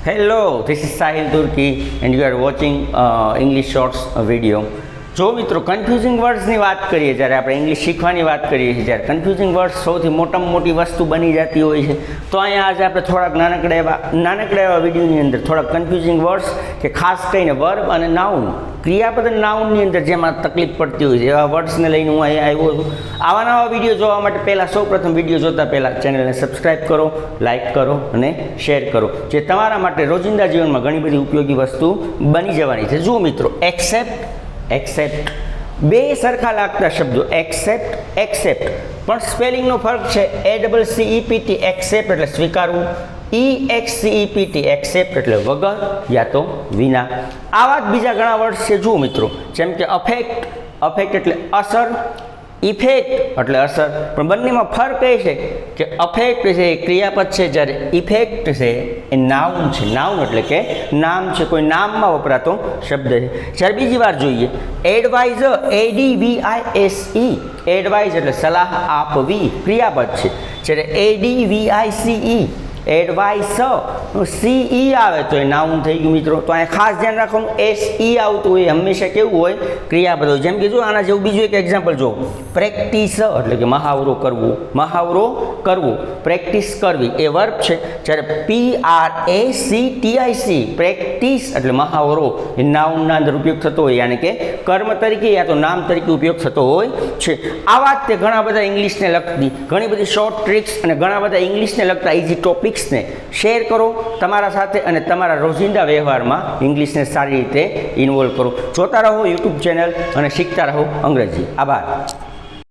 Hello, this is Sahil Turki and you are watching English Shorts video. જો મિત્રો confusing વર્ડ્સની વાત કરીએ, જ્યારે આપણે ઇંગ્લિશ શીખવાની વાત કરીએ છીએ, જ્યારે કન્ફ્યુઝિંગ વર્ડ્સ સૌથી મોટામાં મોટી વસ્તુ બની જતી હોય છે, તો અહીંયા આજે આપણે થોડાક નાનકડા એવા વિડીયોની અંદર થોડાક કન્ફ્યુઝિંગ વર્ડ્સ કે ખાસ કરીને વર્બ અને નાઉન, ક્રિયાપદ અને નાઉનની અંદર જેમાં તકલીફ પડતી હોય છે એવા વર્ડ્સને લઈને હું અહીંયા આવ્યો છું. આવા નવા વિડીયો જોવા માટે પહેલાં સૌપ્રથમ વિડીયો જોતા પહેલાં ચેનલને સબસ્ક્રાઈબ કરો, લાઇક કરો અને શેર કરો, જે તમારા માટે રોજિંદા જીવનમાં ઘણી બધી ઉપયોગી વસ્તુ બની જવાની છે. જુઓ મિત્રો, એક્સેપ્ટ બે સરખા લાગતા શબ્દો, એક્સેપ્ટ પણ સ્પેલિંગનો ફરક છે. ACCEPT એક્સેપ્ટ એટલે સ્વીકારવું, EXCEPT એક્સેપ્ટ એટલે વગર યા તો વિના. આવા જ બીજા ઘણા વર્ડ્સ છે. જુઓ મિત્રો, જેમ કે અફેક્ટ એટલે અસર, ઇફેક્ટ એટલે અસર, પણ બંનેમાં ફરક એ છે કે અફેક્ટ છે એ ક્રિયાપદ છે, જ્યારે ઇફેક્ટ છે એ નાઉન છે. નાઉન એટલે કે નામ છે, કોઈ નામમાં વપરાતો શબ્દ છે. જ્યારે બીજી વાર જોઈએ, એડવાઇઝર, ADVISE, એડવાઇઝ એટલે સલાહ આપવી, ક્રિયાપદ છે. જ્યારે ADVICE, એડવાઇસર, CE આવે તો એ નાઉન થઈ ગયું મિત્રો. તો અહીંયા ખાસ ધ્યાન રાખવાનું, SE આવતું હોય હંમેશા કેવું હોય, ક્રિયાપદ હોય. જેમ કે જો આના જેવું બીજું એક એક્ઝામ્પલ જો, પ્રેક્ટિસ એટલે કે મહાવરો કરવું, પ્રેક્ટિસ કરવી એ વર્બ છે. જ્યારે PRACTIC, પ્રેક્ટિસ એટલે મહાવરો એ નાઉનના અંદર ઉપયોગ થતો હોય, યાની કે કર્મ તરીકે યા તો નામ તરીકે ઉપયોગ થતો હોય છે. આવા જ તે ઘણા બધા ઇંગ્લિશને લગતી ઘણી બધી શોર્ટ ટ્રિક્સ અને ઘણા બધા ઇંગ્લિશને લગતા ઇઝી ટોપિક્સને શેર કરો તમારા સાથે અને તમારા રોજિંદા વ્યવહારમાં ઇંગ્લિશને સારી રીતે ઇન્વોલ્વ કરો. જોતા રહો યુટ્યુબ ચેનલ અને શીખતા રહો અંગ્રેજી. આભાર.